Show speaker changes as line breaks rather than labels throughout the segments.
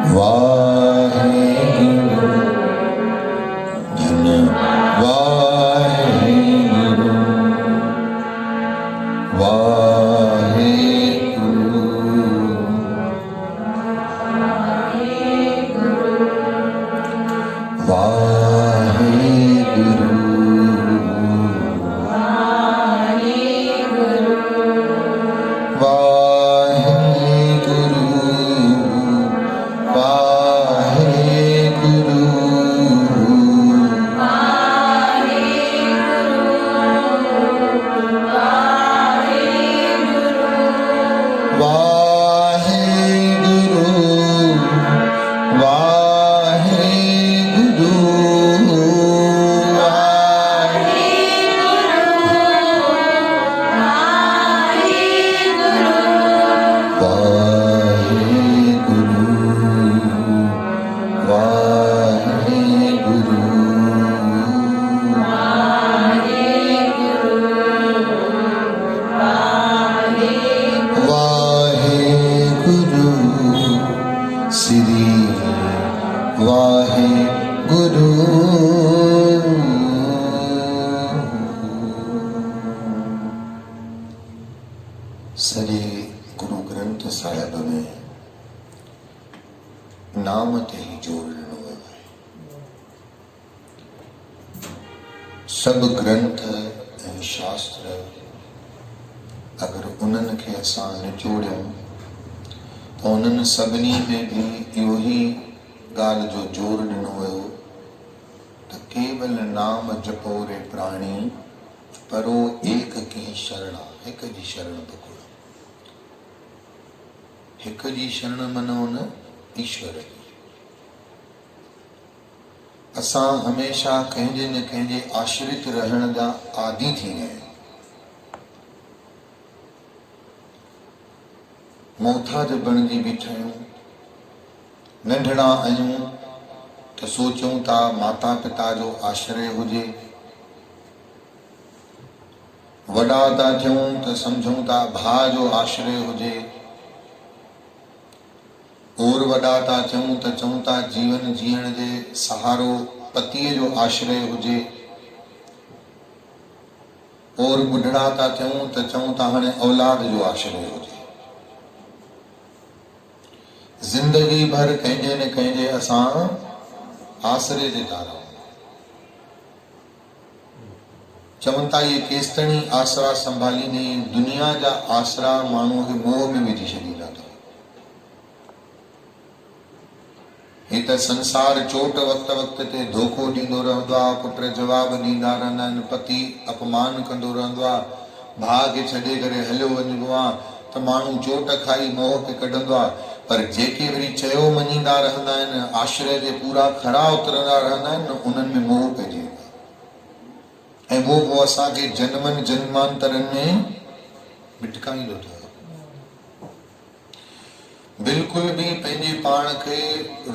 वाहेगुरु धन वाहेगुरु वाहेगुरु वाहेगुरु सॼे गुरु ग्रंथ साहिब में नाम ते ही जोर ॾिनो वियो आहे। सभु ग्रंथ ऐं शास्त्र अगरि उन्हनि खे असां निचोड़ियूं त उन्हनि सभिनी में बि इहो ई ॻाल्हि जो जोर ॾिनो वियो त केवल नाम जपो रे प्राणी परो एक की शरण, हिक जी शरण पकड़ो। हिक जी शरण मनो न ईश्वर जी। असां हमेशा कंहिंजे न कंहिंजे आश्रित रहण जा आदी थी विया आहियूं। मोथाज बणिजी बीठा आहियूं। नंढड़ा आहियूं त सोचूं था माता पिता जो आश्रय हुजे, वॾा था थियूं त सम्झूं था भाउ जो आश्रय हुजे, और वॾा था थियूं त चऊं था जीवन जीअण जे सहारो पतीअ जो आश्रय हुजे, और ॿुढड़ा था थियूं त चऊं था हाणे औलाद जो आश्रय हुजे। जिंदगी भर कंहिंजे न कंहिंजे असां आसरे ते था रहूं। चवनि था ये केसिताईं आसरा संभालींदे, दुनिया जा आसरा माण्हू खे मोह में विझी छॾींदा अथव। हे त संसार चोट वक़्त वक़्त ते धोखो ॾींदो रहंदो आहे, पुट जवाब ॾींदा रहंदा आहिनि, पति अपमान कंदो रहंदो आहे, भाउ खे छॾे करे हलियो वञिबो आहे त माण्हू चोट खाई मोह खे कढंदो आहे। पर जेके वरी चयो मञींदा रहंदा आहिनि, आश्रय जे पूरा खरा उतरंदा रहंदा आहिनि न, उन्हनि में मोह पइजी वेंदो आहे ऐं वो असांखे जन्मनि जन्मांतरनि में भिटकाईंदो अथव। बिल्कुल भी पंहिंजे पाण खे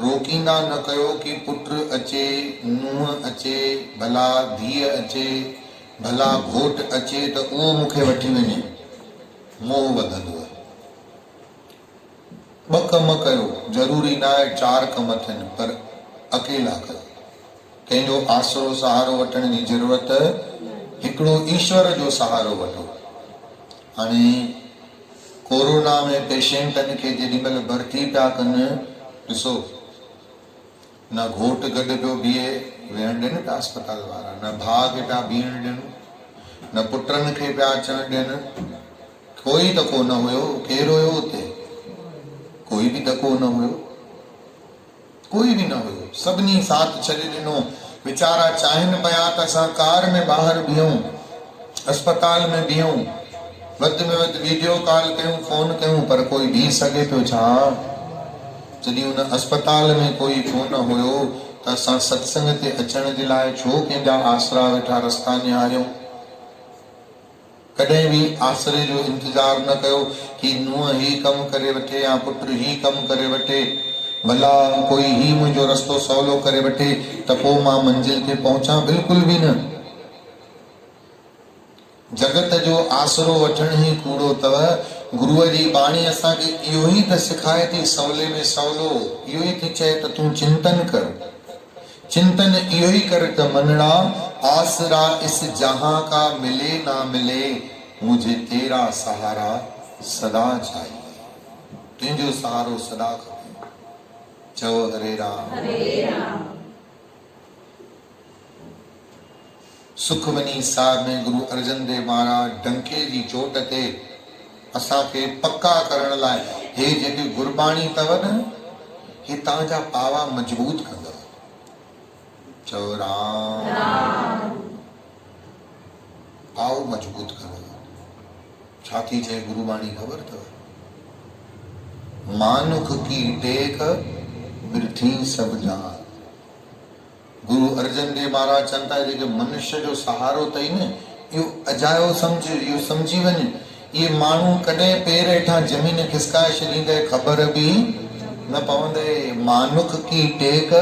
रोकींदा न कयो कि पुट अचे, नुंहुं अचे, भला धीअ अचे, भला घोट अचे त उहो मूंखे वठी वञे, मोह वधंदो आहे। ॿ कम कयो, ज़रूरी न आहे 4 कम थियनि, पर अकेला कयो। कंहिंजो आसरो सहारो वठण जी ज़रूरत, हिकिड़ो ईश्वर जो सहारो वठो। हाणे कोरोना में पेशेंटनि खे जेॾी महिल भर्ती पिया कनि, ॾिसो न घोट गॾु पियो बीहे, वेहण ॾियनि पिया अस्पताल वारा, न भाउ खे पिया बीहण ॾियनि, न पुटनि खे पिया अचण ॾियनि। कोई धको न हुयो। केरु हुयो हुते? कोई बि धको न हुयो, कोई बि न हुयो। सभिनी साथ छॾे ॾिनो। वीचारा चाहिनि पिया त असां कार में ॿाहिरि बीहूं, अस्पताल में बीहूं, वधि में वधि वीडियो कॉल कयूं, फोन कयूं, पर कोई बीह सघे पियो छा? जॾहिं उन अस्पताल में कोई कोन हुयो त असां सत्संग ते अचण जे लाइ छो कंहिंजा आसरा वेठा रस्ता निहारियूं? कॾहिं बि आसरे जो इंतज़ार न कयो कि नुंहुं ही कमु करे वठे या पुट ही कमु करे वठे, भला कोई ही मुंहिंजो रस्तो सवलो करे वठे त पोइ मां मंज़िल ते पहुचां। बिल्कुल भी न। जगत जो आसरो वठण ही कूड़ो अथव। गुरुअ जी बाणी असांखे इहो ई त सिखाए थी, सवले में सवलो इहो ई थी चए त तूं चिंतन कर। चिंतन इहो ई कर त मनड़ा, आसरा इस जहां का मिले ना मिले, मुझे तेरा सहारा सदा चाहिए। तुंहिंजो सहारो सदा खपे। चओ हरे राम।
हरे राम।
सुखमनी साहिब में गुरु अर्जन देव महाराज डंके जी चोट ते असांखे पक्का करण लाइ हे जेकी गुरबाणी अथव न, हे तव्हांजा पावा मजबूत कंदव। चओ राम। पाव मजबूत कंदव। छा थी चए गुरबाणी ख़बर अथव? मानुख की टेक बिरथी सब जान। गुरु अर्जन देव महाराज चवनि था जेके मनुष्य जो सहारो अथई न, इहो अजायो सम्झ, इहो सम्झी वञ, इहे माण्हू कॾहिं पेर हेठां ज़मीन खिसकाए छॾींदे ख़बर बि न पवंदे। मानुख की टेक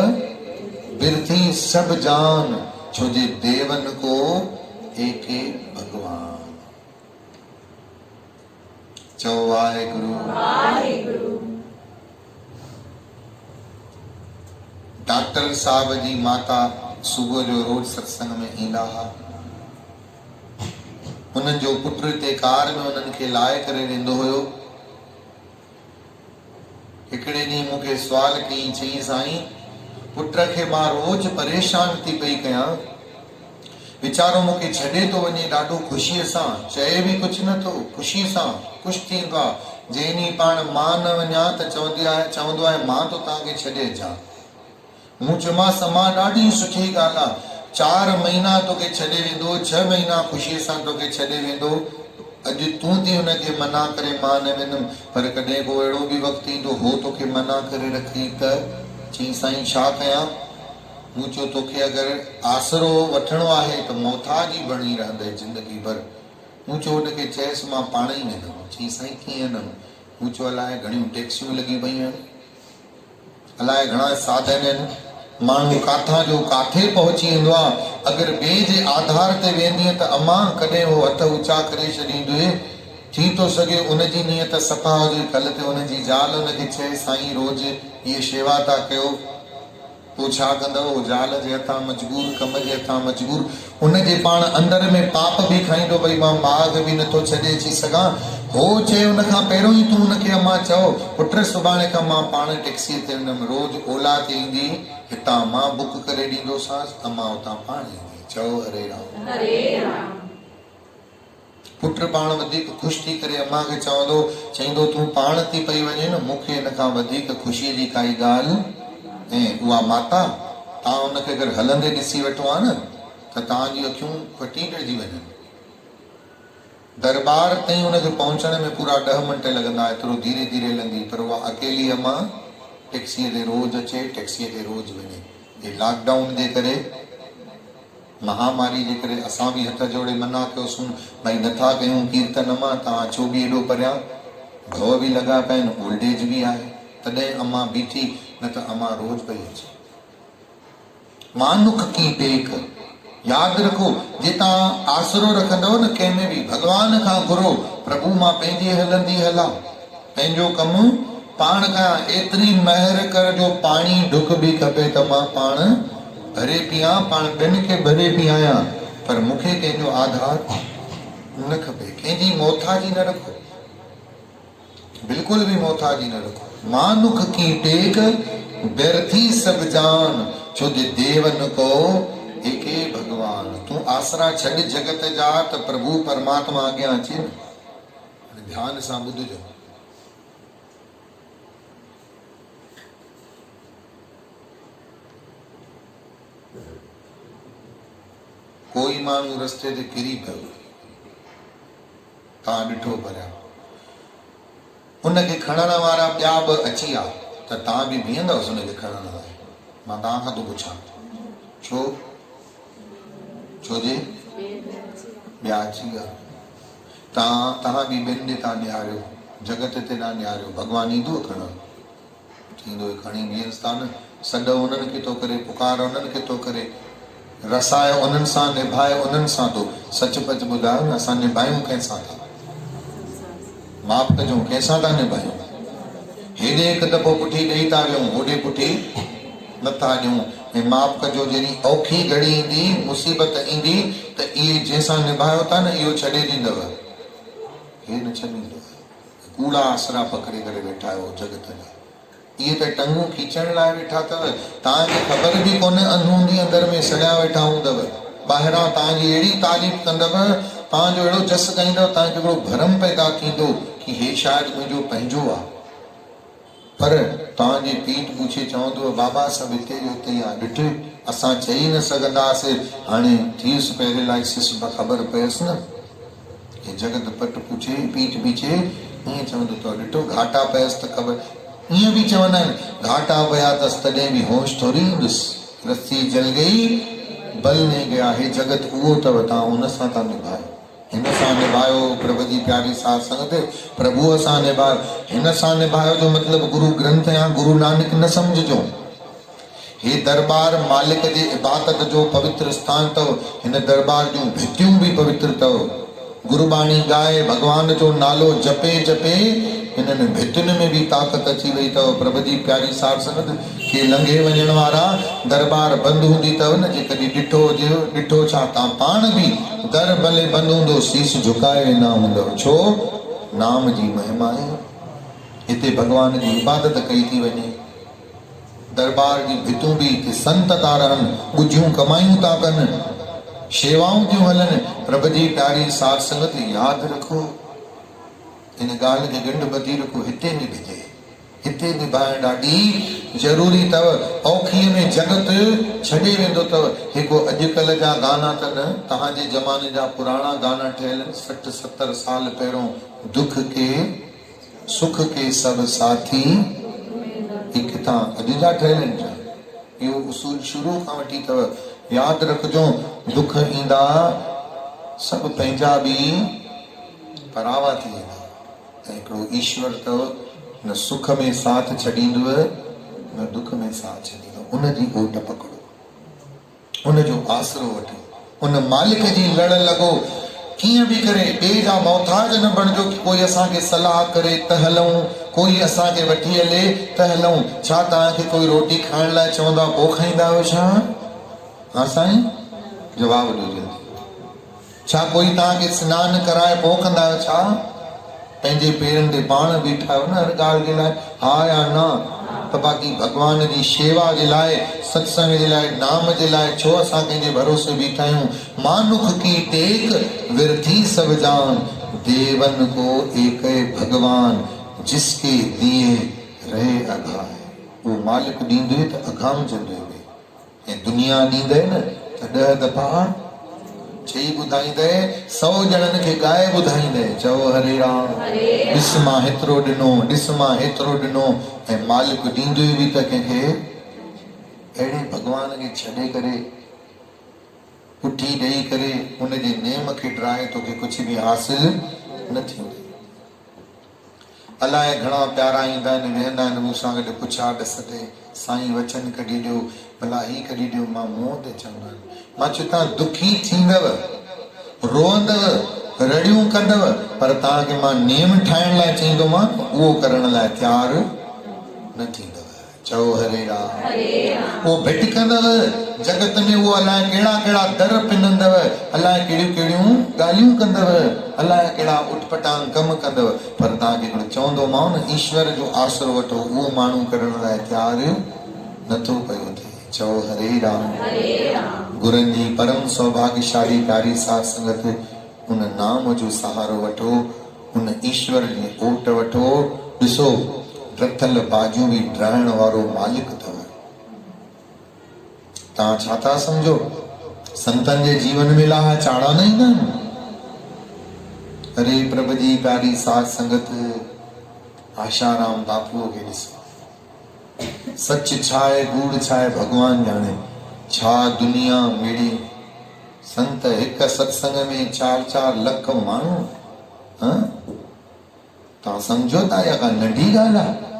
बिरथी सब जान, छो जे देवन को एके भगवान। चओ वाहेगुरु।
वाहेगुरु।
डॉक्टर साहब जी माता सुबुह जो रोज सत्संग में ईंदा हुआ। उन्हनि जो पुट ते कार में उन्हनि खे लाहे करे वेंदो हुयो। हिकिड़े ॾींहुं मूंखे सुवाल कई, चई साईं पुट खे मां रोज परेशान थी पई कयां, वीचारो मूंखे छॾे थो वञे ॾाढो ख़ुशीअ सां, चए बि कुझु नथो, ख़ुशीअ सां ख़ुशि थींदो आहे। जंहिं ॾींहुं पाण मां न वञा त चवंदो आहे मां तो तव्हांखे छॾे अचां। मूं चयोमांसि मां ॾाढी सुठी ॻाल्हि आहे, 4 महीना तोखे छॾे वेंदो, 6 महीना ख़ुशीअ सां तोखे छॾे वेंदो। अॼु तूं थी हुनखे मना करे मां न वेंदुमि, पर कॾहिं को अहिड़ो बि वक़्तु ईंदो हो तोखे मना करे रखी त चई साईं छा कयां? मूं चयो तोखे अगरि आसरो वठिणो आहे त मोहताज ई बणी रहंदे ज़िंदगी भर। मूं चयो हुनखे चएसि मां पाण ई वेंदुमि। चई साईं कीअं न? मूं चयो अलाए घणियूं टैक्सियूं लॻी पयूं आहिनि, अलाए घणा साधन आहिनि, माण्हू काथां जो काथे पहुची वेंदो आहे। अगरि ॿिए जे आधार ते वेंदीअ त अम्मा कॾहिं उहो हथ ऊचा करे छॾींदुए। थी थो सघे उनजी नियत सफ़ा हुजे, कल्ह ते उनजी ज़ाल उनखे चए साईं रोज़ इहे शेवा था कयो, पोइ छा कंदव? ज़ाल जे हथां मजबूर, कम जे हथां मजबूर, उनजे पाण अंदर में पाप बि खाईंदो, भई मां माग बि नथो छॾे अची सघां। हो चए उनखां पहिरियों ई तूं उनखे अम्मा चओ पुट सुभाणे खां मां पाण टैक्सीअ ते वेंदुमि, रोज़ ओला ते ईंदी, हितां मां बुक करे ॾींदोसांसि, अम्मा हुतां पाण ईंदी। चओ हरे राम।
हरे राम।
पुट पाण वधीक ख़ुशि थी करे अम्मा खे चवंदो, चईंदो तूं पाण थी पई वञे न, मूंखे हिन खां वधीक ख़ुशीअ जी काई ॻाल्हि। ऐं उहा माता तव्हां हुनखे अगरि हलंदे ॾिसी वठो आहे न त तव्हांजी अखियूं फटी पइजी वञनि। दरबार ताईं हुनखे पहुचण में पूरा 10 मिंट लॻंदा, एतिरो धीरे धीरे हलंदी, पर उहा अकेली अम्मा टैक्सीअ ते रोज़ अचे, टैक्सीअ ते रोज़ वञे। हे लॉकडाउन जे करे, महामारी जे करे असां बि हथ जोड़े मना कयोसीं, भई नथा कयूं कीर्तन अम्मा, तव्हां अचो बि एॾो परियां, घव बि लॻा पिया आहिनि, ओल्ड एज बि आहे, तॾहिं अम्मा बीठी, न त अम्मा रोज़ पई अचे। मानुख की टेक, यादि रखो, जे तव्हां आसरो रखंदव न कंहिंमें बि, भॻवान खां घुरो, प्रभु मां पंहिंजी हलंदी हलां, पंहिंजो कमु पाण कयां, एतिरी महर कर जो पाणी ढुक बि खपे त मां पाण भरे पियां, पाण ॿियनि खे भरे पियां, पर मूंखे कंहिंजो आधार न खपे। कंहिंजी मोहताजी न रखो, बिल्कुल भी मोहताजी न रखो। मानुख की टेक व्यर्थी सब जान, छो जे देवन को एके भगवान। तू आसरा छॾ जगत जा त प्रभु परमात्मा अॻियां अचे न। ध्यान सां ॿुधजो। कोई माण्हू रस्ते ते किरी पियो, तव्हां ॾिठो परियां, उनखे खणण वारा ॿिया बि अची विया त तव्हां बि बीहंदवसि उनखे खणण लाइ? मां तव्हां खां थो पुछां, छो? छो जे ॿिया अची विया, तव्हां बि ॿियनि ॾे तव्हां ॾियारियो, जगत ते तव्हां ॾियारियो, भॻवानु ईंदो खणण? थींदो खणी बीहंसि था न, सॾ उन्हनि खे थो करे, पुकार उन्हनि खे थो करे, रसाए उन्हनि सां, निभाए उन्हनि सां थो। सच पच ॿुधायो न, असां निभायूं कंहिंसां था? माफ़ कजो कंहिंसां था निभायूं हेॾे हिकु दफ़ो पुठी ॾेई था वियूं होॾे पुठी नथा ॾियूं ऐं माफ़ कजो जॾहिं औखी घड़ी ईंदी मुसीबत ईंदी त इहे जंहिंसां निभायो था न इहो छॾे ॾींदव हे न छॾींदव कूड़ा आसरा पकड़े करे वेठा आहियो जगत में इहे त टंगूं खीचण लाइ वेठा अथव तव्हांखे ख़बर बि कोन्हे अंदरूनी अंदर में सड़िया वेठा हूंदव ॿाहिरां तव्हांजी अहिड़ी तारीफ़ कंदव तव्हांजो अहिड़ो जस ॻाईंदव तव्हांखे हिकिड़ो भरम पैदा थींदो कि हे शायदि मुंहिंजो पंहिंजो आहे पर तव्हांजी पीठ पूछे चवंदो बाबा सभु हिते जो हिते ई आहे ॾिठ असां चई न सघंदासीं हाणे थियुसि पैरेलाइसिस ख़बर पयसि न हे जगत पट पूछे पीठ पीछे ईअं चवंदो अथव ॾिठो घाटा पयसि त ख़बर ईअं बि चवंदा आहिनि घाटा पिया अथसि तॾहिं बि होश थोरी ईंदुसि रस्सी जल गई बल नहीं गया हे जगत उहो अथव तव्हां हुन सां था निभायो हिन सां निभायो प्रभु जी प्यारी साध संगत प्रभुअ सां निभायो हिन सां निभायो जो मतिलबु गुरु ग्रंथ या गुरु नानक न सम्झिजो हे दरबार मालिक जे इबादत जो पवित्र स्थान अथव हिन दरबार जूं भितियूं बि पवित्र अथव गुरुबाणी गाए भगवान जो नालो जपे जपे हिननि भितियुनि में बि ताक़त अची वई अथव प्रभु जी प्यारी साध संगत के लंघे वञण वारा दरबार बंदि हूंदी अथव न जे कॾहिं ॾिठो हुजे ॾिठो छा तव्हां पाण बि दर भले बंदि हूंदो शीश झुकाए वेंदा हूंदव छो नाम जी महिमा आहे हिते भगवान जी इबादत कई थी वञे दरबार जी भितूं बि हिते संत था रहनि ॿुझियूं कमायूं था कनि शेवाऊं थियूं हलनि प्रभु जी प्यारी साध संगत यादि रखो इन ॻाल्हि खे गंढ ॿधी रखो हिते निभिजे हिते निभाइण ॾाढी ज़रूरी अथव औखीअ में जगत छॾे वेंदो अथव हिकु अॼुकल्ह जा गाना त न तव्हांजे ज़माने जा पुराणा गाना ठहियल 60-70 साल पहिरियों दुख के सुख के सब साथी ही किथां अॼु जा ठहियल आहिनि इहो उसूल शुरू खां वठी अथव यादि रखिजो दुख ईंदा सभु पंहिंजा बि परावा थी वेंदा ऐं हिकिड़ो ईश्वर अथव न सुख में साथ छॾींदव न दुख में साथ छॾींदव उनजी ओट पकड़ो उनजो आसरो वठो उन मालिक जी लड़ लॻो कीअं बि करे ॿिए जा मोहताज न बणिजो कि कोई असांखे सलाह करे त हलूं कोई असांखे वठी हले त हलूं छा तव्हांखे कोई रोटी खाइण लाइ चवंदो आहे पोइ खाईंदा आहियो छा हा साईं जवाबु ॾियो जल्दी छा कोई तव्हांखे सनानु कराए पोइ कंदा आहियो छा पंहिंजे पेरनि ते पाण बीठा आहियो न हर ॻाल्हि जे लाइ हा या न त बाक़ी भगवान जी शेवा जे लाइ सत्संग जे लाइ नाम जे लाइ छो असां कंहिंजे भरोसे बीठा आहियूं मानुख की टेक विरथी सब जान देवन को एक भगवान जिसके दिए रहे अघाए वो मालिक ॾींदे त अघाम जंदे ऐं दुनिया ॾींदे न त 10 दफ़ा चई ॿुधाईंदे 100 ॼणनि खे ॻाए ॿुधाईंदे चओ हरे राम ॾिस मां हेतिरो ॾिनो ॾिस मां हेतिरो ॾिनो ऐं मालिक ॾींदो बि त कंहिंखे अहिड़े भॻवान खे छॾे करे पुठी ॾेई करे उनजे नेम खे ड्राए तोखे कुझु बि हासिल न थींदो अलाए घणा प्यारा ईंदा आहिनि वेहंदा आहिनि मूंसां गॾु पुछा ॾिस ते साईं वचन कढी ॾियो भला ही कढी ॾियो मां मुंहं ते चवंदो आहियां मां चयो तव्हां दुखी थींदव रोअंदव रड़ियूं कंदव पर तव्हांखे मां नेम ठाहिण लाइ चईंदोमांव उहो करण लाइ तयारु न थींदव चओ हरे राम उहो भिटकंदव जगत में उहो अलाए कहिड़ा कहिड़ा दर पिनंदव अलाए कहिड़ियूं कहिड़ियूं ॻाल्हियूं कंदव अलाए कहिड़ा उटपटांग कम कंदव पर तव्हांखे हिकिड़ो चवंदोमांव न ईश्वर जो आसरो वठो उहो माण्हू करण लाइ तयारु नथो पियो थिए चओ हरे राम गुरुनि जी परम सौभाग्यशाली प्यारी साध संगत उन नाम जो सहारो वठो उन ईश्वर जी ओट वठो ॾिसो रथल बाजू बि ड्राइण वारो मालिक अथव तव्हां छा था सम्झो संतनि जे जीवन में लाहा चाड़ा न ईंदा आहिनि अरे प्रभु जी प्यारी साध संगत आशाराम बापूअ खे ॾिसो सच छा आहे कूड़ छा आहे भगवान जाने छा दुनिया मिड़ी संत हिक सत्संग में 4-4 लख माण्हू तव्हां सम्झो था या का नंढी ॻाल्हि आहे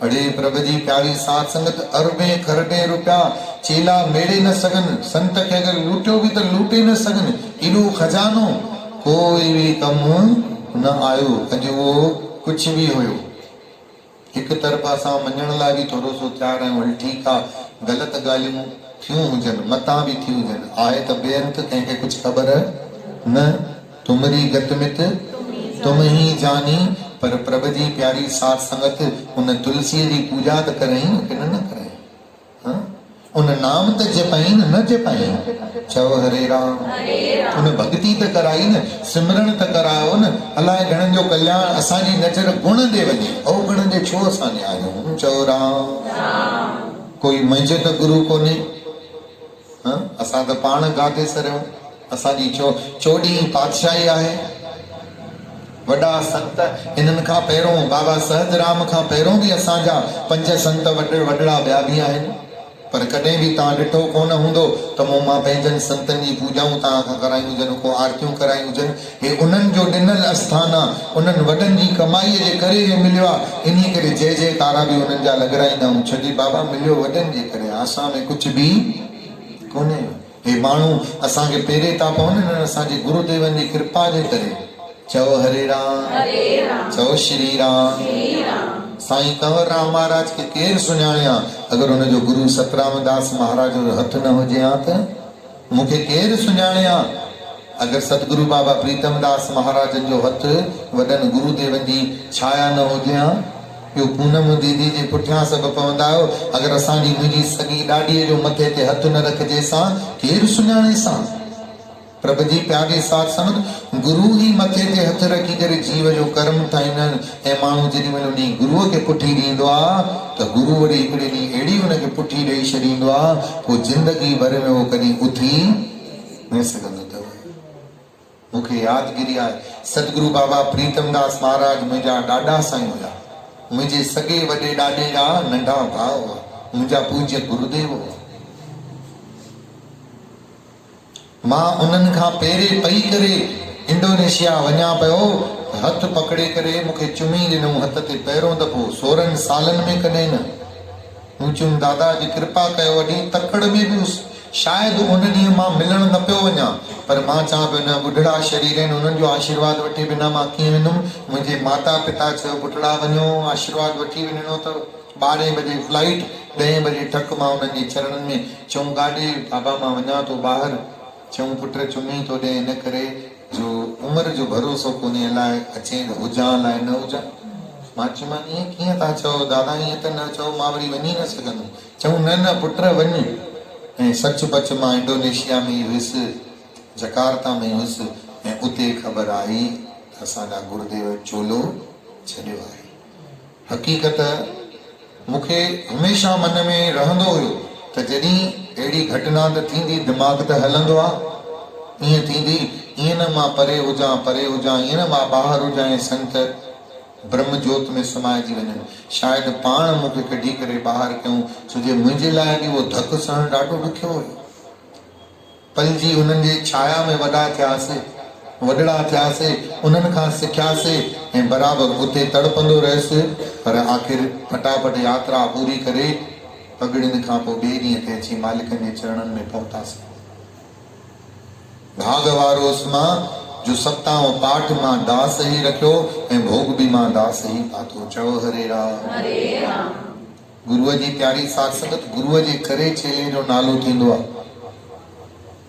अड़े प्रभु जी प्यारी साध संगत अरबे खरबे रुपया चेला मेड़े न सघनि संत खे अगरि लूटियो बि त लूटे न सघनि एॾो खजानो कोई बि कमु न आयो अॼु उहो कुछ भी हुयो, एक तरफ़ असां मञण लाइ भी थोड़ो सो तैयार आहियूं, हल ठीकु आहे, ग़लति ॻाल्हियूं थियूं हुजनि, मतां बि थियूं हुजनि, आहे त बेअंत, कंहिंखे कुछ ख़बर न। तुमरी गत मित तुम ही जानी, पर प्रभु जी प्यारी साथ संगत उन तुलसी जी पूजा त करई कि न करई, हाँ? उन नाम त जपाई न जपाई, चव हरे राम, उन भक्ति त कराई न, सिमरन त करायो न, अलाए घणनि जो कल्याण असांजी नज़र गुण दे वञे, अवगुण दे छो असां ने आहियूं, चव राम। कोई मुंहिंजे त गुरु कोन्हे, हाँ? असां त पाण गादे सरियूं, असांजी चोॾहीं पातशाही आहे। वॾा संत इन्हनि खां पहिरों, बाबा सहजराम खां पहिरों बि असांजा 5 संत वॾड़ा ॿिया बि आहिनि, पर कॾहिं बि तव्हां ॾिठो कोन हूंदो त मूं मां पंहिंजनि संतनि जी पूजाऊं तव्हां खां करायूं हुजनि, को आरतियूं करायूं हुजनि। हे उन्हनि जो ॾिनल आस्थान आहे, उन्हनि वॾनि जी कमाईअ जे करे हे मिलियो आहे, इन करे जय जयकारा बि उन्हनि जा लॻराईंदा आहियूं, छोजी बाबा मिलियो वॾनि जे करे, असां में कुझु बि कोन्हे। हे माण्हू असांखे पेरे था पवनि, असांजे गुरुदेवनि जी कृपा जे करे। चओ हरे राम, चओ श्री राम। साईं कंवर राम महाराज के केर सुञाणिया, अगर उनजो गुरु सतरामदास महाराज जो हथ न हुजे हा त मूंखे केर सुञाणिया। अगर सतगुरु बाबा प्रीतमदास महाराजन जो हथ, वॾनि गुरुदेवन जी छाया न हुजे हा, यो पूनम दीदी जे पुठियां सभु पवंदा आहियो, अगर असांजी मुंहिंजी सॻी ॾाॾीअ जो मथे ते हथ न रखजे सां, केर सुञाणे सां। प्रभु जी प्यारे साथ संगत गुरु ही मथे ते हथ रखी करे जीव जो कर्म ठाहींदा आहिनि, ऐं माण्हू जेॾी महिल उन गुरुअ खे पुठी ॾींदो आहे त गुरु वरी हिकिड़े ॾींहुं अहिड़ी हुनखे पुठी ॾेई छॾींदो आहे, पोइ ज़िंदगी भर में उहो कॾहिं उथी न सघंदो अथव। मूंखे यादगिरी आहे, सतगुरु बाबा प्रीतमदास महाराज मुंहिंजा ॾाॾा साईं हुया, मुंहिंजे सॻे वॾे ॾाॾे जा नंढा भाउ हुआ, मुंहिंजा पूज्य गुरुदेव हुआ। मां उन्हनि खां पहिरें पई करे इंडोनेशिया वञा पियो, हथ पकड़े करे मूंखे चुमी ॾिनऊं, हथ ते पहिरों दफ़ो 16 सालनि में कॾहिं न। मूं चयुमि दादा जी कृपा कयो, वॾी तकड़ में बि शायदि उन ॾींहुं मां मिलण न पियो वञा, पर मां चवां पियो न, ॿुढड़ा शरीर आहिनि, उन्हनि जो आशीर्वाद वठी बिना मां कीअं वेंदुमि। मुंहिंजे माता पिता चयो पुटड़ा वञो, आशीर्वाद वठी वञिणो अथव। 12 बजे फ्लाइट, 10 बजे ठक मां उन्हनि जे चरणनि में। चऊं गाॾी बाबा मां वञा थो ॿाहिरि, चऊं पुट चुमी तो ॾे, इन करे जो उमिरि जो भरोसो कोन्हे, अलाए अचे हुजां अलाए न हुजां। मां चयोमांनि ईअं कीअं था चओ दादा, ईअं त न चओ, मां वरी वञी न सघंदुमि। चऊं न न पुट वञ। ऐं सचपच मां इंडोनेशिया में हुयुसि, जकार्ता में हुयुसि, ऐं उते ख़बर आई त असांजा गुरुदेव चोलो छॾियो आहे। हक़ीक़त मूंखे हमेशह मन में रहंदो हुयो त जॾहिं अहिड़ी घटना त थींदी, दिमाग़ त हलंदो आहे, ईअं थींदी, ईअं न मां परे हुजां, ईअं न मां ॿाहिरि हुजां ऐं संत ब्रह्म जोत में समाइजी वञनि। शायदि पाण मूंखे कढी करे ॿाहिरि कयूं, छो जो मुंहिंजे लाइ बि उहो धकु सहणु ॾाढो ॾुखियो हुयो। पलजी उन्हनि जे छाया में वॾा थियासीं, वॾड़ा थियासीं, उन्हनि खां सिखियासीं, ऐं बराबरि उते तड़पंदो रहियुसि, पर आख़िर फटाफट यात्रा पूरी करे पगड़ियुनि खां पोइ ॿिए ॾींहं ते अची मालिकनि जे चरणनि में पहुतासीं। भाग वारोस मां जो सप्ताहों पाठ मां दास ही रखियो, ऐं भोग बि मां दास ही पातो। चओ हरे राम। गुरुअ जी प्यारी साथ संगत, गुरुअ जे करे चेले जो नालो थींदो आहे।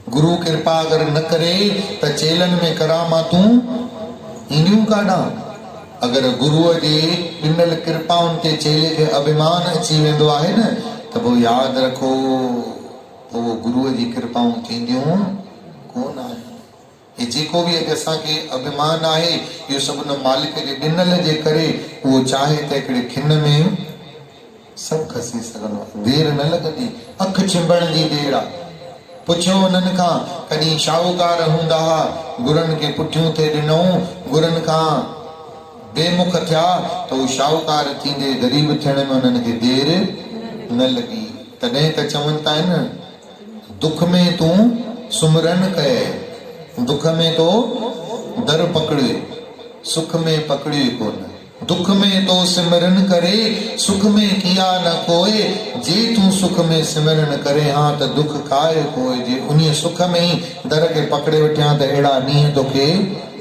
गुरु कृपा अगर न करे त चेलन में करामातूं ईंदियूं काॾां। अगर गुरुअ जे ॾिनल कृपाउनि ते चेले खे अभिमान अची वेंदो आहे न, त पोइ यादि रखो, पोइ गुरुअ जी कृपाऊं थींदियूं कोन आहिनि। हे जेको बि अॼु असांखे अभिमान आहे, इहो सभु न मालिक जे ॾिनल जे करे। उहो चाहे त हिकिड़े खिन में सभु खसी सघंदो आहे, देरि न लॻंदी, अखि चिंबण जी देरि आहे। पुछो उन्हनि खां, कॾहिं शाहूकार हूंदा हुआ, गुरनि खे पुठियूं थे ॾिनऊं, गुरनि खां बेमुख थिया त उहो शाहूकार थींदे ग़रीब थियण में उन्हनि खे देरि न लॻी। तॾहिं त चवनि था न, दुख में तूं सुमरन कए, दुख में तो दर पकड़े, सुख में पकड़े कोन। दुख में तो सिमरन करे, सुख में किया न कोई। जे तू सुख में सिमरन करे हाँ त दुख खाए कोई। जे उन सुख में ही दर के पकड़े वठिया त अहिड़ा ॾींहं तोखे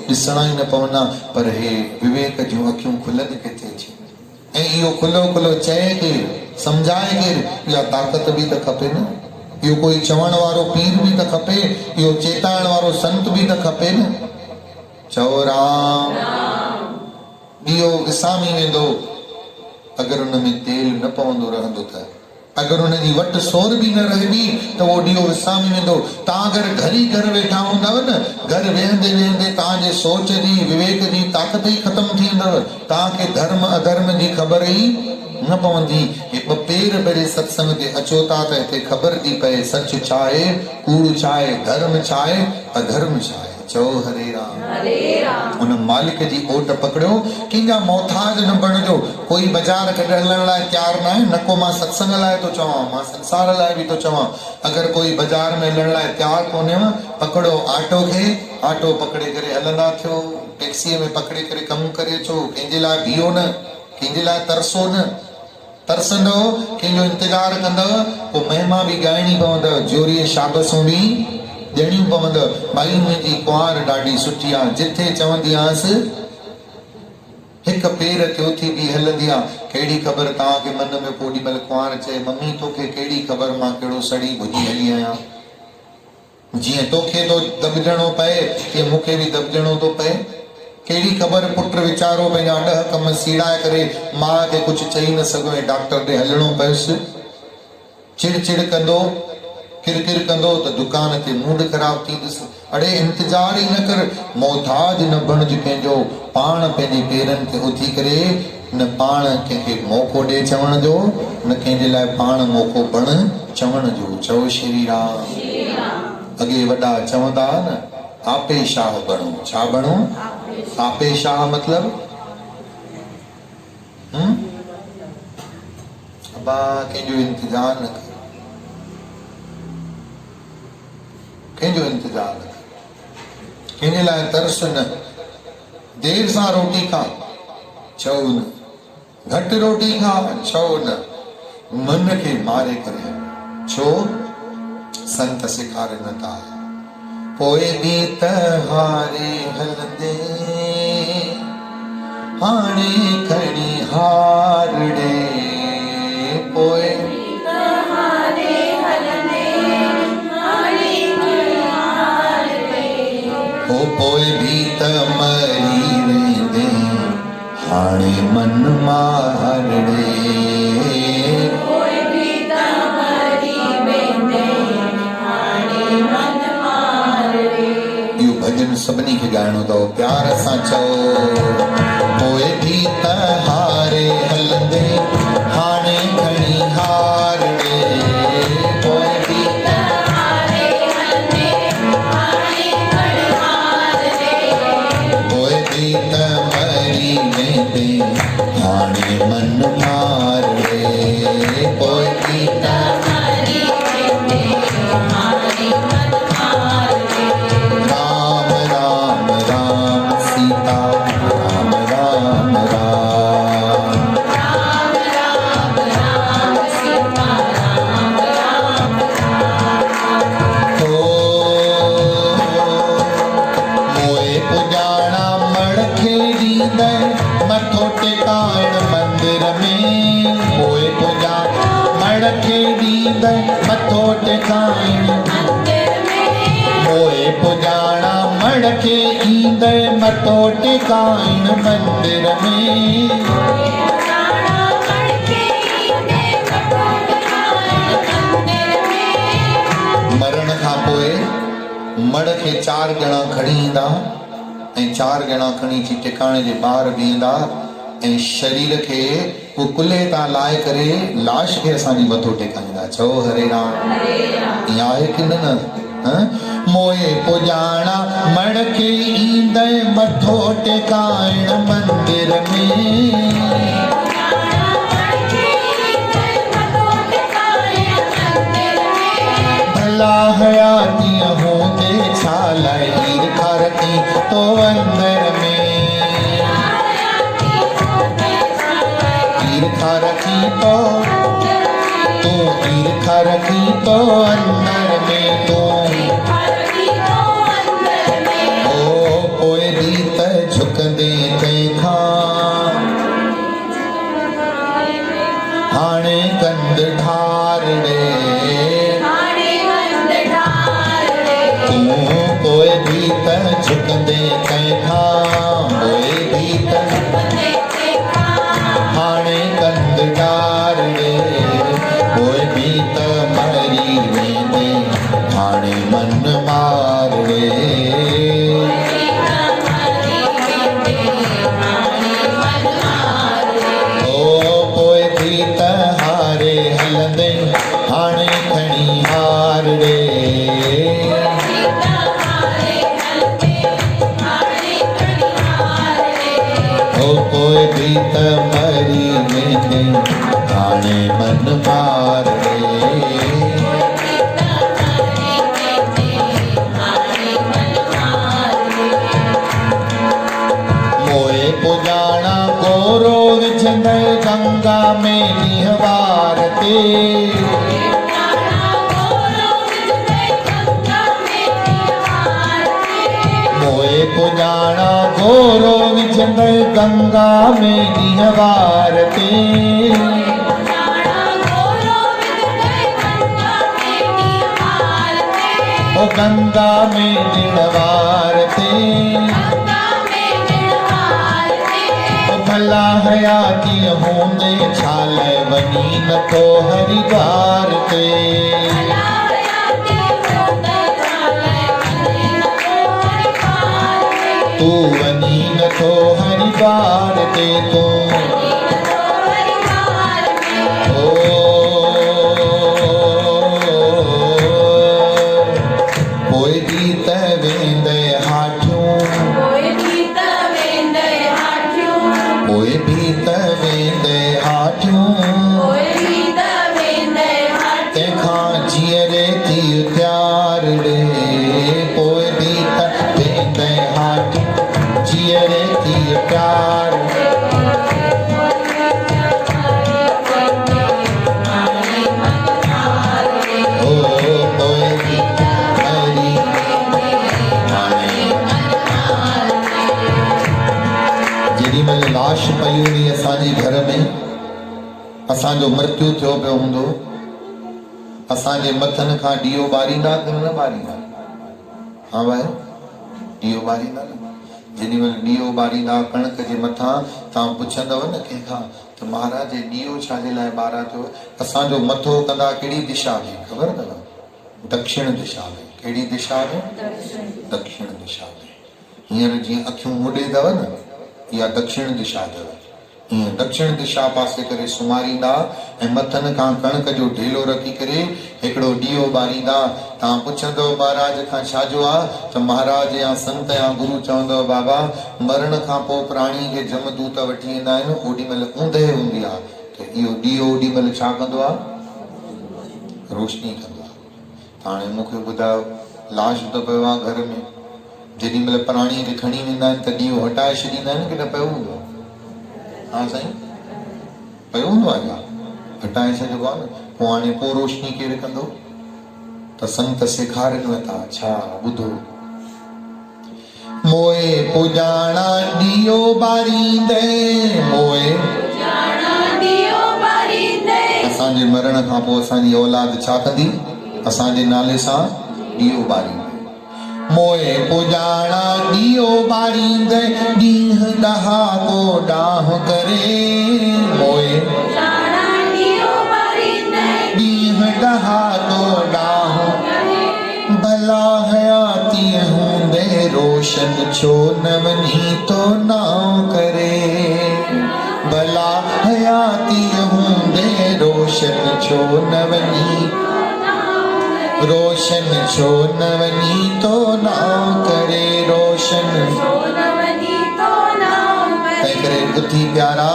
ॾिसणा ई न पवंदा, पर हे विवेक जूं अखियूं खुलंदी किथे थी। ऐं इहो खुलो खुलो चए केरु, सम्झाए केरु, इहा ताक़त बि त खपे न। इहो कोई चवण वारो पीर बि त खपे, इहो चेताइण वारो संत बि त खपे न। चओ राम। ॾीओ विसामी वेंदो अगरि हुन में तेल न पवंदो रहंदो त, अगरि हुन जी वट सोर बि न रहंदी त उहो ॾीओ विसामी वेंदो। तव्हां अगरि घर ई घर वेठा हूंदव न, घर वेहंदे वेहंदे तव्हांजे सोच जी विवेक जी ताक़त ई ख़तमु थी वेंदव। तव्हांखे धर्म अधर्म जी ख़बर ई न पवंदी। हे ॿ पेर भरे सत्संग ते अचो था त हिते ख़बर थी पए सच छा आहे, कूड़ छा आहे, धर्म छा आहे, अधर्म छा आहे। चओ हरे राम।
हरे राम।
उन मालिक जी ओट पकड़ियो, कंहिंजा मोहताज न बणिजो। कोई बाज़ार कढण हलण लाइ तयारु न आहे, न को मां सत्संग लाइ थो चवां, मां संसार लाइ बि थो चवां। अगरि कोई बाज़ार में हलण लाइ तयारु कोन्हे, पकड़ो आटो खे, आटो पकड़े करे हलंदा थियो, टैक्सीअ में पकड़े करे कमु करे अचो। कंहिंजे लाइ बीहो न, कंहिंजे लाइ तरसो न। तरसंदव, कंहिंजो इंतज़ारु कंदव, पोइ महिमा बि ॻाइणी पवंदव, जोरीअ शाबसूं बि ॾियणियूं पवंदव। भाई मुंहिंजी कुंवार ॾाढी सुठी आहे, जिथे चवंदी आहियांसि हिकु पेर ते उथी बि हलंदी आहे। कहिड़ी ख़बर तव्हांखे मन में पोइ ॾींहुं कुंवार चए, मम्मी तोखे कहिड़ी ख़बर मां कहिड़ो सड़ी भुॼी हली आहियां। जीअं तोखे तो दॿजणो पए, तीअं मूंखे बि दॿजणो थो पए। कहिड़ी ख़बर पुटु वीचारो पंहिंजा 10 कम सीड़ाए करे माउ खे कुझु चई न सघो ऐं डॉक्टर ॾे हलणो पियुसि। चिड़ चिड़ कंदो, किरकिर कंदो त दुकान ते मूड ख़राब थींदुसि। अड़े इंतज़ार ई न कर, मोहताज न बणिज कंहिंजो, पाण पंहिंजे पेरनि ते उथी करे न पाण कंहिंखे मौक़ो ॾे चवण जो, न कंहिंजे लाइ पाण मौक़ो बण चवण जो। चओ श्री राम। अॻे वॾा चवंदा न, आपे शाह बणो। छा बणो? आपे शाह मतलब अबा कंहिंजो इंतज़ार न कर, कंहिंजो इंतज़ार न कर, कंहिंजे लाइ तरस न। देर सां रोटी खा, चओ न। घटि रोटी खा, चओ न। मन खे मारे करे, छो? संत सेखारनि था, पोइ बि त हारे हलंदे, हाणे खणी हार ॾे। पोइ पोइ बि त मरी वेंदे, हाणे मन मार ॾे। इहो भॼन सभिनी खे ॻाइणो अथव, प्यार सां चओ। पोइ बि त हारे हलंदे, हाणे खणी हार ॾे। पोइ बि त हारे हलंदे, हाणे खणी हार ॾे। पोइ बि त मरी वेंदे, हाणे मन मार ॾे। पोइ बि त मरी वेंदे, हाणे मन मार ॾे। राम राम राम सीता राम राम राम, राम राम राम सीता राम राम राम। मोए पुॼाणा मण खे ॾींदे, मथो टेकाइण मंदिर में। मोए पुॼाणा मण खे ॾींदे, मथो टेकाइण मंदिर में। मोए पुॼाणा मण खे ईंदे, मथो टेकाइण मंदिर में। मरण खां पोइ मण खे 4 ॼणा खणी ईंदा ऐं 4 ॼणा खणी अची टिकाणे जे ॿाहिरि बीहंदा ऐं शरीर खे वो कुल्हे तां लाहे करे लाश खे असांजी मथो टेकाईंदा। चओ हरे राम। ईअं आहे की न? मोए पुॼाणा मण खे ईंदे, मथो टेकाइण मंदिर में। भला हयातीअ हूंदे छा लाइ ईर्खा रखी तो अंदर में। ईर्खा रखी तो तू, ईर्खा रखी तो अंदर में तू। ओ पोइ बि रे
हाणे हंध ठार रे
तूं कोई भी त झुकंदे तंहिंखा कोई भी त
झुकंदे तंहिंखा
हाणे कंद ठार रे कोई भी त मरी वेंदे हाणे मन मार रे कोई भी त हारे हलंदे हाणे खणी हार रे कोई भी त मरी वेंदे हाणे मन मार रे मोए पुजाणा गोरो विझंदे गंगा में नीहवार ते मोए पुजाणा गोरो विझंदे गंगा में नीहवार ते ओ गंगा में नीहवार ते भला हयाती होंदे छाल वनी न तो हरिद्वार ते तू वनी न तो हरिद्वार ते तू ओ कोई भी त वेंदे हाठियूं कोई भी त वेंदे हाठियूं तंहिंखां जीअरे थी प्यार रे कोई भी त वेंदे हाठियूं जीअरे थी प्यार ओ कोई भी त मरी हाणे जेॾीमहिल लाश पई हूंदी असांजे घर में असांजो मृत्यु थियो पियो हूंदो असांजे मथनि खां ॾीओ ॿारींदा की न ॿारींदा हा भाई ॾीओ ॿारींदा न जेॾीमहिल ॾीओ ॿारींदा कणक जे मथां तव्हां पुछंदव न कंहिंखां त महाराज ॾीओ छाजे लाइ ॿारा थियो असांजो मथो कंदा कहिड़ी दिशा में ख़बर अथव दक्षिण दिशा में कहिड़ी दिशा में दक्षिण दिशा में हींअर जीअं अखियूं मुॾे अथव न इहा दक्षिण दिशा अथव हीअं दक्षिण दिशा पासे करे सुम्हारींदा ऐं मथनि खां कणक जो ढेलो रखी करे हिकिड़ो ॾीओ ॿारींदा तव्हां पुछंदव महाराज खां छाजो आहे त महाराज या संत या गुरु चवंदव बाबा मरण खां पोइ प्राणी खे जमदूत वठी ईंदा आहिनि ओॾीमहिल ऊंदहि हूंदी आहे त इहो ॾीओ ओॾीमहिल छा कंदो आहे रोशनी कंदो आहे हाणे मूंखे ॿुधायो लाश त पियो आहे घर में जेॾीमहिल प्राणीअ खे खणी वेंदा आहिनि त ॾीओ हटाए छॾींदा आहिनि की न पियो हूंदो आहे हा साईं पियो हूंदो आहे छा हटाए छॾिबो आहे न पोइ हाणे पोइ रोशनी केरु कंदो त संत सेखारनि था छा ॿुधो मोए पुॼाणा ॾीओ ॿारींदे मोए असांजे मरण खां पोइ असांजी औलाद छा कंदी असांजे नाले सां ॾीओ ॿारींदे मोए पुॼाणा ॾीओ ॿारींदे ॾींहुं ॾहाको ॾाह करे मोए ॾींहुं ॾहाको ॾाह भला हयाती हूंदे रोशन छो न वञी तो नाव करे भला हयाती हूंदे रोशन छो न वञी रोशन छो न वञी तो नाव करे रोशन तंहिं करे ॿुधी प्यारा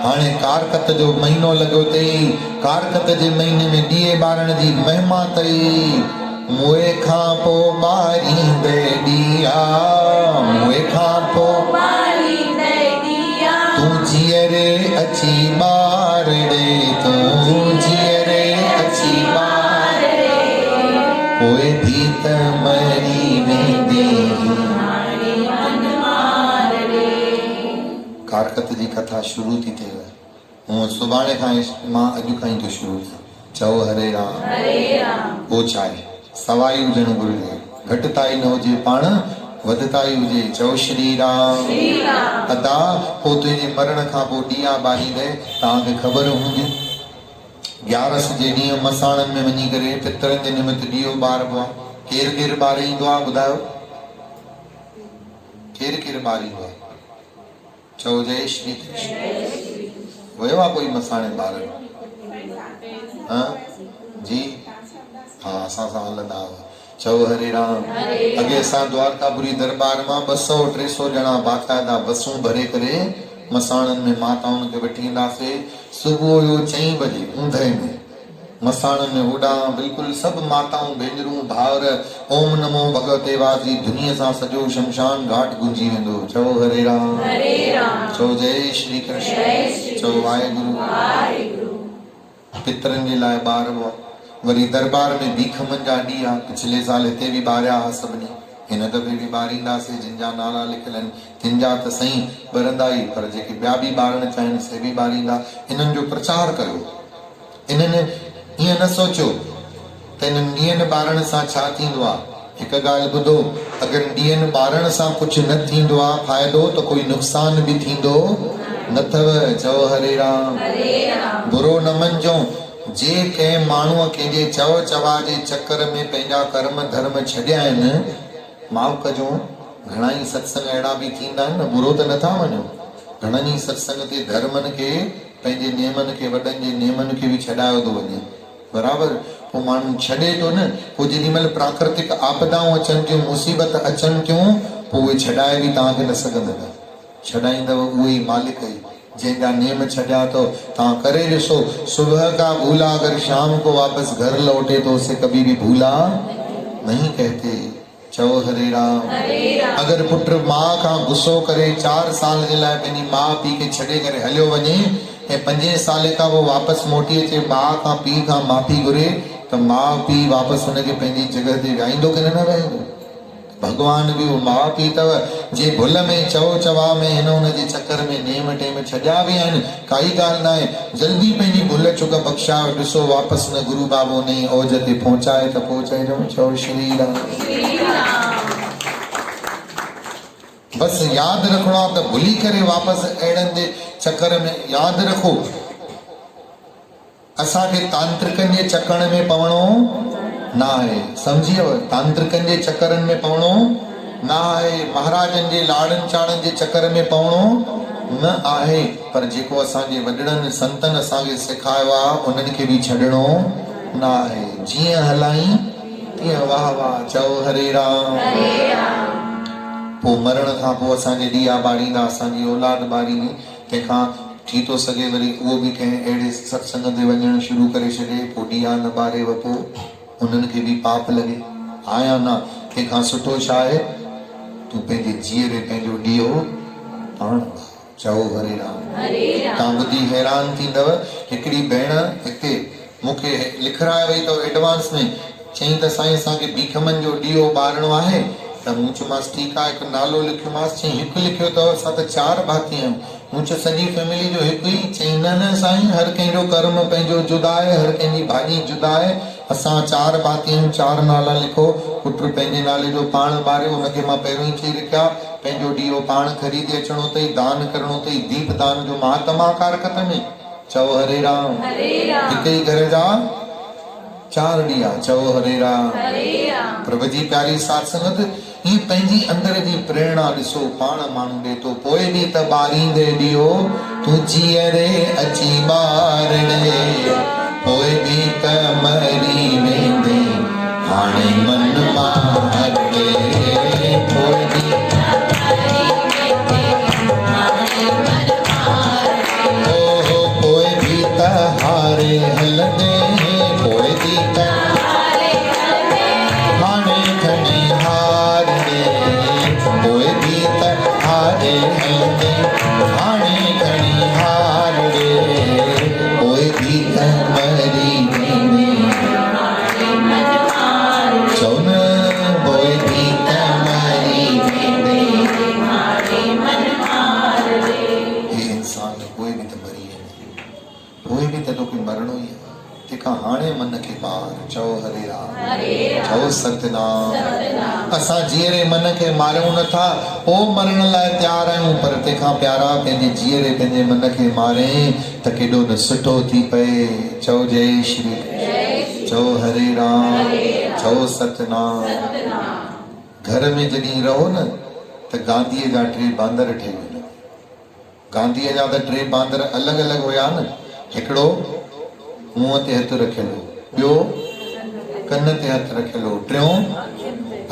हाणे कारकत जो महीनो लॻो अथई कारकत जे महीने में ॾीए ॿारण जी महिमा अथई मुए खां पोइ ॿारींदे ॾीआ मुए खां पोइ तूं जीअरे अची ॿार ॾे तूं जीअरे अची ॿार कोई भी त मरी वेंदी कारकत जी कथा शुरू थी थिए हूअं सुभाणे खां मां अॼु खां ई थो शुरू कयां चओ हरे राम। पोइ छा आहे, सवाई हुजणु घुरिजे, घटिताई न हुजे, पाण वधताई हुजे। चओ श्री राम। अदा पोइ तुंहिंजे मरण खां पोइ ॾीआ ॿारींदे तव्हांखे ख़बर हूंदी, 11 जे ॾींहुं मसाणनि में वञी करे पितरनि जे निमित ॾीओ ॿारबो आहे। केरु केरु ॿारींदो आहे ॿुधायो, केरु केरु ॿारींदो आहे? चओ जय श्री कृष्ण। वियो आहे कोई मसाणे ॿारनि? हाँ जी, हाँ असां सां हलंदा हुआ। चओ हरे राम। अॻे असां द्वारकापुरी दरबार मां 200-300 ॼणा बाक़ाइदा बसूं भरे करे मसाणनि में माताउनि खे वठी ईंदासीं। सुबुह जो 4 बजे ऊंधे में मसाणनि में होॾां बिल्कुलु सभु माताऊं भेनरूं भाउर ओम नमो भगवते वासी दुनिया सां सॼो शमशान घाट गुंजी वेंदो। चओ हरे राम। चओ जय श्री कृष्ण। चओ वाहेगुरु। पितरनि जे लाइ ॿारबो आहे। वरी दरबार में भीख मंजा ॾीआ, पिछले साल हिते बि ॿारिया हुआ सभिनी, हिन दफ़े बि ॿारींदासीं। जिन जा नाला लिखियल आहिनि तिन जा त सही ॿरंदा ई, पर जेके ॿिया बि ॿारणु चाहिनि से बि ॿारींदा। इन्हनि जो प्रचार कयो। इन्हनि ईअं न सोचियो त इन्हनि ॾींहंनि ॿारण सां छा थींदो आहे। हिकु ॻाल्हि ॿुधो, अगरि ॾींहंनि ॿारण सां कुझु न थींदो आहे फ़ाइदो, त कोई नुक़सान बि थींदो न अथव। चओ हरे राम। बुरो न मञिजो, जे कंहिं माण्हूअ कंहिंजे चव चवा जे चकर में पंहिंजा कर्म धर्म छॾिया आहिनि, माफ़ कजो, घणा ई सत्संग अहिड़ा बि थींदा आहिनि न, बुरो त नथा वञो। घणनि ई सत्संग ते धर्मनि खे, पंहिंजे नियमनि खे, वॾनि जे नियमनि खे बि छॾायो थो वञे, बराबरि। पोइ माण्हू छॾे थो न, पोइ जेॾी महिल प्राकृतिक आपदाऊं अचनि थियूं, मुसीबत अचनि थियूं, पोइ उहे छॾाए बि तव्हांखे न सघंदव। छॾाईंदव उहे ई मालिक ई, जंहिंजा नेम छॾिया अथव। तव्हां करे ॾिसो, सुबह का भूला अगर शाम को वापस घर लौटे तो उसे कभी भी भूला नहीं कहते। चओ हरे राम। अगर पुट मां खां गुस्सो करे 4 साल जे लाइ पंहिंजी माउ पीउ खे छॾे करे हलियो वञे ऐं 5 साल खां वो वापस मोटी अचे, माउ खां पीउ खां माफ़ी घुरे, त माउ पीउ वापस हुनखे पंहिंजी जॻह ते विहाईंदो कि न विहाईंदो? भगवान भी वो माउ पीउ अथव, जे भुल में चओ चवा में हिन हुन जे चक्कर में नेम टेम छॾिया बि आहिनि, काई ॻाल्हि न आहे। जल्दी पंहिंजी भुल चुक बख़्शायो, ॾिसो वापसि न गुरु बाबो ने ओज ते पहुचाए त पहुचाइजो। चओ श्री राम। बसि यादि रखणो आहे त भुली करे वापसि अहिड़नि जे चक्कर में, यादि रखो असांखे तांत्रिकनि जे चक्कर में पवणो न आहे, सम्झियव? तांत्रिकनि जे चक्करनि में पवणो न आहे, महाराजनि जे लाड़नि चाड़नि जे चक्कर में पवणो न आहे। पर जेको असांजे वॾड़नि संतनि असांखे सेखारियो आहे, उन्हनि खे बि छॾिणो न आहे। जीअं हलाई तीअं वाह वाह। चओ हरे राम। पोइ मरण खां पोइ असांजे ॾीआ ॿारींदा, असांजी औलाद ॿारींदी। तंहिंखां थी थो सघे वरी उहो बि कंहिं अहिड़े सत्संग ते वञणु शुरू करे छॾे, पोइ ॾीआ न ॿारेव, पोइ उन्हनि खे बि पाप लॻे। आया न, तंहिंखां सुठो छा आहे, तूं पंहिंजे जीअरे पंहिंजो ॾीओ पाण। चओ हरे राम। तव्हां ॿुधी हैरान थींदव, हिकिड़ी भेण हिते मूंखे लिखराए वई अथव एडवांस में, चई त साईं असांखे भीखमनि जो ॾीओ ॿारणो आहे। त मूं चयोमांसि ठीकु आहे, हिकु नालो लिखियोमांसि। चई हिकु लिखियो अथव, असां त 4 भाती आहियूं। मूं चयो सॼी फैमिली जो हिकु ई? चई न न साईं, हर कंहिंजो कर्म पंहिंजो जुदा आहे, हर कंहिंजी भाॼी जुदा आहे। असां 4 भाती आहियूं, 4 नाला लिखो। पुट पंहिंजे नाले जो पाण ॿारियो, हुनखे मां पहिरियों ई चई रखिया, पंहिंजो ॾीओ पाण ख़रीदे अचिणो अथई, दान करिणो अथई, दीप दान जो महात्मा कारकत में। चओ हरे राम। हिक ई घर जा 4 ॾीआ। चओ हरे राम। प्रभु जी प्यारी साथ संगत, ही पंहिंजी अंदर जी प्रेरणा ॾिसो, पाण माण्हू ॾे थो। पोइ बि त ॿारींदे ॾीओ तूं जीअरे अची ॿारणे, पोइ बि त मरी वेंदे हाणे मन मारणे, पोइ बि पोइ बि त हारे हलंदे, पोइ बि त हाणे खणी हारणे, पोइ बि त हारे हलंदे, हाणे खणी हारणे, पोइ बि त मरी वेंदे चओ हरे राम चओ सतनाम। असां जीअरे मन खे मारियूं नथा, पोइ मरण लाइ तयार आहियूं, पर तंहिंखां प्यारा पंहिंजे जीअरे पंहिंजे मन खे मारे त केॾो न सुठो थी पए। चओ जय श्री, चओ हरे राम चओ सतनाम। घर में जॾहिं रहो न त गांधीअ जा 3 बांदर ठही वञो। गांधीअ जा त 3 बांदर अलॻि अलॻि हुया न। हिकिड़ो मुंहं ते हथु रखियलु, ॿियो कन ते हथु रखियलु, टियों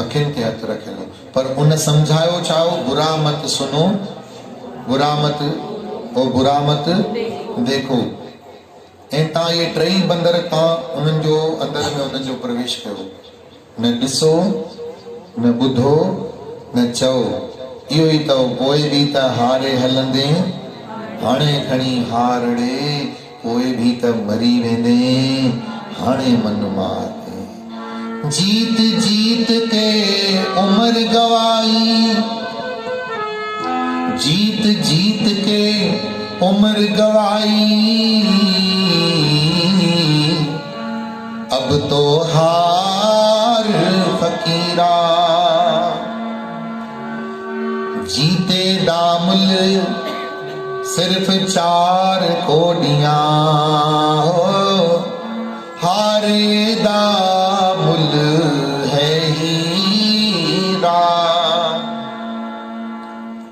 अखियुनि ते हथु रखियलु। पर उन सम्झायो छा हो, बुरा मत सुनो, बुरा मत ओ बुरा मत देखो। ऐं तव्हां इहे 3 बंदर तव्हां उन्हनि जो अंदर में उन्हनि जो प्रवेश कयो, न ॾिसो न ॿुधो न चओ। इहो ई अथव, पोइ बि त हारे हलंदे, हाणे खणी हारड़े, पोइ बि त मरी वेंदे, हाणे मन मार। जीत जीत के उम्र गवाई, जीत जीत के उम्र गवाई, अब तो हार फकीरा। जीते दामुल सिर्फ 4 कोडियां, हारे दामुल है हीरा।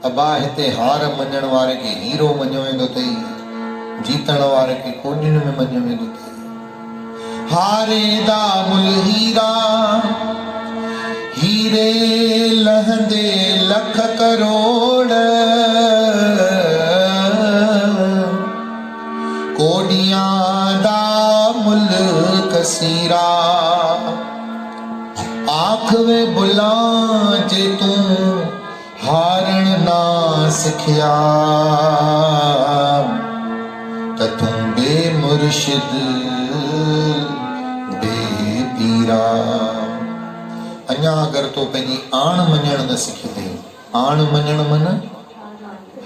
अबा हिते हार मञण वारे खे हीरो मञियो वेंदो अथई, जीतण वारे खे कोडियुनि में मञियो वेंदो अथई। हारे दामुल हीरा, हीरे लहंदे लख करोड़, कोडियां दा मुल कसीरा। आख वे बुला जे तू हारण ना सिखिया, त तू बेमुर्शिद बेपीरा। अञा अगर तो पंहिंजी आण मञण न सिखी, आण मञण मन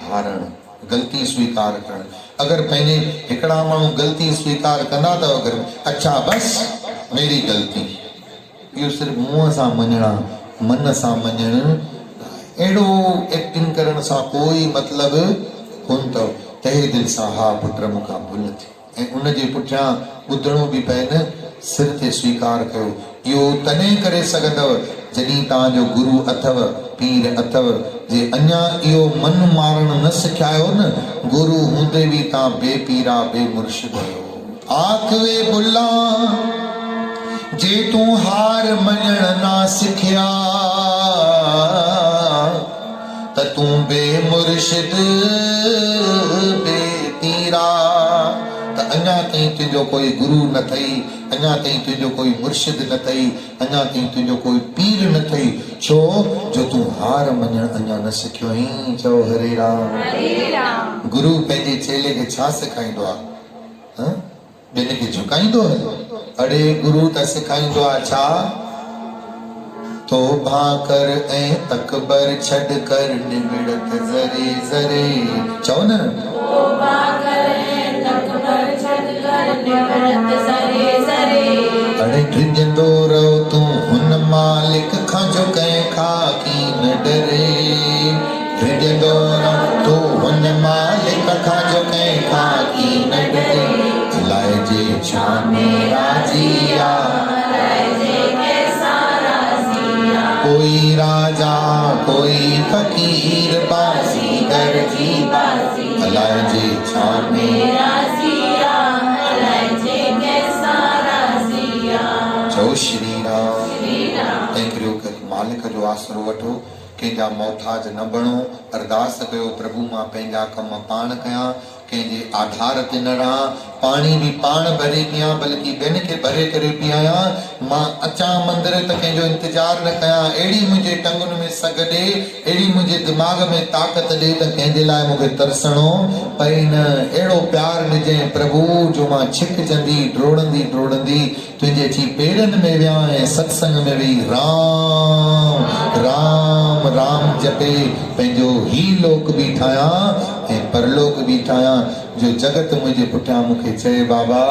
हारण, गलती स्वीकार करण। अगर पंहिंजे हिकिड़ा माण्हू गलती स्वीकार कंदा त अगर अच्छा बस मेरी गलती, इहो सिर्फ़ मुंहं सां मञणा, मन सां मञण, अहिड़ो एक्टिंग करण सां कोई मतिलबु कोन अथव। तहे दिलि सां हा पुट मूंखां भुल थी, ऐं उनजे पुठियां ॿुधणो बि पए न, सिर ते स्वीकार कयो। इहो तॾहिं करे सघंदव जॾहिं तव्हांजो गुरु अथव, पीर अथव। जे अञा इहो मन मारण न सिखायो न, गुरु हूंदे बि तव्हां बेपीरा बेमुर्शिद आहियो। आखवे बुला जे तूं हार मञण ना सिखिया, त तूं बेमुर्शिद बेपीरा। त अञा ताईं तुंहिंजो कोई गुरु न अथई, अञा ताईं तुंहिंजो कोई मुर्शिद न अथई, अञा ताईं तुंहिंजो कोई पीर न अथई। छो जो तूं हार मञण अञा न सिखियो आहीं। चओ हरे राम। गुरु पंहिंजे चेले खे छा सेखारींदो आहे? ॿिनि खे झुकाईंदो आहे? अड़े गुरु त सेखारींदो आहे छा? तौबा कर ऐं तकबर छॾ कर निमिड़त ज़रे ज़रे। चओ न, तौबा कर ऐं तकबर छॾ कर निमिड़त ज़रे ज़रे। अड़े ड्रिजंदो रहो तूं हुन मालिक खां जो कंहिंखां की न डरे। ड्रिजंदो रहो तूं हुन मालिक खां जो कंहिंखां की न डरे। लाइजे छा में राज़िया, कोई राजा कोई फकीर बाज़ीगर जी बाज़ी। अलाइजे छा में राज़िया, अलाइजे कैसा राज़िया। चओ श्री राम। तंहिं करे मालिक जो आसरो वठो, कंहिंजा मोहताज न बणो। अरदास कयो प्रभु मां पंहिंजा कम पाण कयां, कंहिंजे आधार ते न रहां। पाणी बि पाण भरे पियां, बल्कि ॿियनि खे भरे करे पियां। मां अचां मंदिर त कंहिंजो इंतज़ार न कयां। अहिड़ी मुंहिंजे टंगुनि में सग ॾे, अहिड़ी मुंहिंजे दिमाग़ में ताक़त ॾे त कंहिंजे लाइ मूंखे तरसणो पए न। अहिड़ो प्यार ॾिजे प्रभु जो मां छिकजंदी ड्रोड़ंदी ड्रोड़ंदी तुंहिंजे अची पेरनि में विया ऐं सत्संग में वेही राम राम राम जपे पंहिंजो ही लोक बि ठाहियां ऐं परलोक बि ठाहियां। जो जगत मुंहिंजे पुठियां मूंखे चए बाबा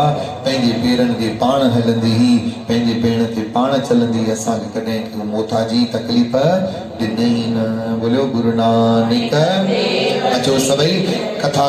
पंहिंजे पेरनि ते पाण हलंदी ही पंहिंजे पेरनि ते पाण चलंदी असांखे कॾहिं मोथाजी तकलीफ़ ॾिनई न। बोलियो गुरु नानक। अचो सभई कथा